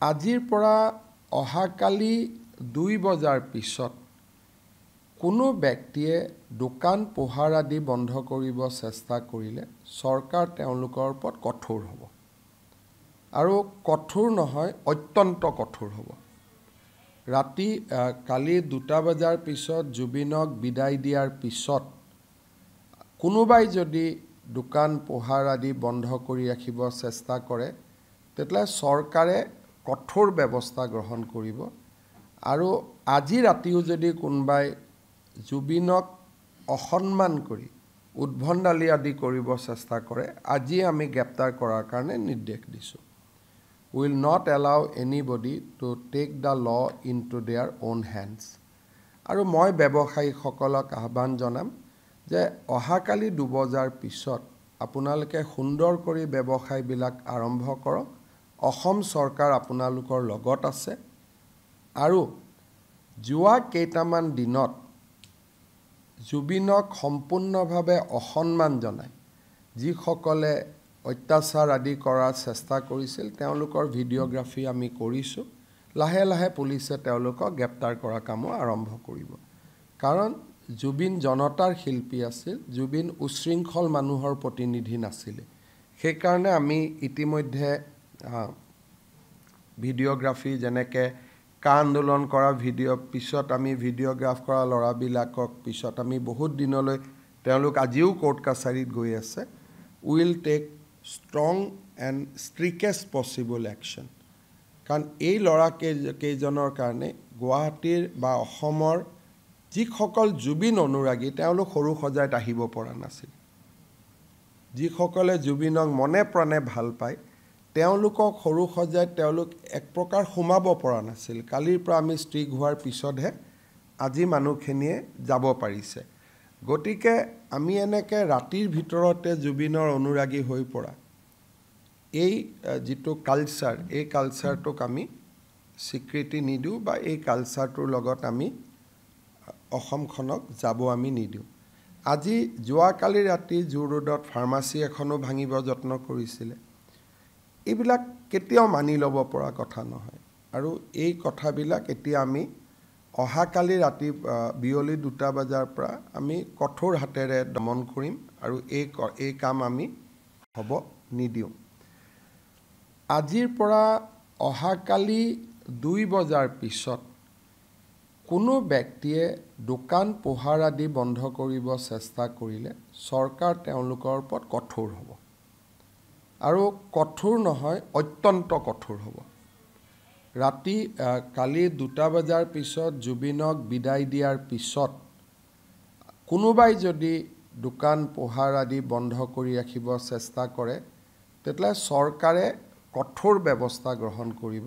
আজিৰ পৰা অহাকালি 2 বজাৰ পিছত কোনো ব্যক্তিয়ে দোকান পোহাৰ আদি বন্ধ কৰিব চেষ্টা কৰিলে চৰকাৰ তেওঁলোকৰ ওপৰত কঠোৰ হ'ব আৰু কঠোৰ নহয় অত্যন্ত কঠোৰ হ'ব। ৰাতি কালি 2 বজাৰ পিছত জুবিনক বিদায় দিয়াৰ পিছত কোনোবাই যদি দোকান পোহাৰ আদি বন্ধ কৰি ৰাখিব চেষ্টা কৰে তেতিয়াহ'লে চৰকাৰে কঠোৰ ব্যৱস্থা গ্ৰহণ কৰিব আৰু আজি ৰাতিও যদি কোনোবাই জুবিনক অসন্মান কৰি উদ্ভণ্ডালি আদি কৰিব চেষ্টা কৰে আজি আমি গ্ৰেপ্তাৰ কৰাৰ কাৰণে নিৰ্দেশ দিছোঁ। We will not allow anybody to take the law into their own hands. আৰু মই ব্যৱসায়ীসকলক আহ্বান জনাম যে অহাকালি 2 বজাৰ পিছত আপোনালোকে সুন্দৰ কৰি ব্যৱসায়বিলাক আৰম্ভ কৰক। অসম চৰকাৰ আপোনালোকৰ লগত আছে আৰু যোৱা কেইটামান দিনত জুবিনক সম্পূৰ্ণভাৱে অসন্মান জনায় যিসকলে অত্যাচাৰ আদি কৰাৰ চেষ্টা কৰিছিল তেওঁলোকৰ ভিডিঅ'গ্ৰাফি আমি কৰিছোঁ। লাহে লাহে পুলিচে তেওঁলোকক গ্ৰেপ্তাৰ কৰা কামো আৰম্ভ কৰিব। কাৰণ জুবিন জনতাৰ শিল্পী আছিল, জুবিন উশৃংখল মানুহৰ প্ৰতিনিধি নাছিলে। সেইকাৰণে আমি ইতিমধ্যে ভিডিঅ'গ্ৰাফি যেনেকৈ কা আন্দোলন কৰা ভিডিঅ' পিছত আমি ভিডিঅ'গ্ৰাফ কৰা ল'ৰাবিলাকক পিছত আমি বহুত দিনলৈ তেওঁলোক আজিও কোৰ্ট কাছাৰীত গৈ আছে। Will take strong and strictest possible action. কাৰণ এই ল'ৰাকেইজনৰ কাৰণে গুৱাহাটীৰ বা অসমৰ যিসকল জুবিন অনুৰাগী তেওঁলোক সৰু সজাইত আহিব পৰা নাছিল। যিসকলে জুবিনক মনে প্ৰাণে ভাল পায় তেওঁলোকক সৰু সজাইত তেওঁলোক এক প্ৰকাৰ সোমাব পৰা নাছিল। কালিৰ পৰা আমি ষ্ট্ৰিক হোৱাৰ পিছতহে আজি মানুহখিনিয়ে যাব পাৰিছে। গতিকে আমি এনেকৈ ৰাতিৰ ভিতৰতে জুবিনৰ অনুৰাগী হৈ পৰা এই যিটো কালচাৰ এই কালচাৰটোক আমি স্বীকৃতি নিদিওঁ বা এই কালচাৰটোৰ লগত আমি অসমখনক যাব আমি নিদিওঁ। আজি যোৱাকালি ৰাতি জু ৰোডত ফাৰ্মাচী এখনো ভাঙিব যত্ন কৰিছিলে। এইবিলাক কেতিয়াও মানি ল'ব পৰা কথা নহয় আৰু এই কথাবিলাক এতিয়া আমি অহাকালি ৰাতি বিয়লি 2 বজাৰ পৰা আমি কঠোৰ হাতেৰে দমন কৰিম আৰু এই কাম আমি হ'ব নিদিওঁ। আজিৰ পৰা অহাকালি 2 বজাৰ পিছত কোনো ব্যক্তিয়ে দোকান পোহাৰ আদি বন্ধ কৰিব চেষ্টা কৰিলে চৰকাৰ তেওঁলোকৰ ওপৰত কঠোৰ হ'ব আৰু কঠোৰ নহয় অত্যন্ত কঠোৰ হ'ব। ৰাতি কালি 2 বজাৰ পিছত জুবিনক বিদায় দিয়াৰ পিছত কোনোবাই যদি দোকান পোহাৰ আদি বন্ধ কৰি ৰাখিব চেষ্টা কৰে তেতিয়াহ'লে চৰকাৰে কঠোৰ ব্যৱস্থা গ্ৰহণ কৰিব।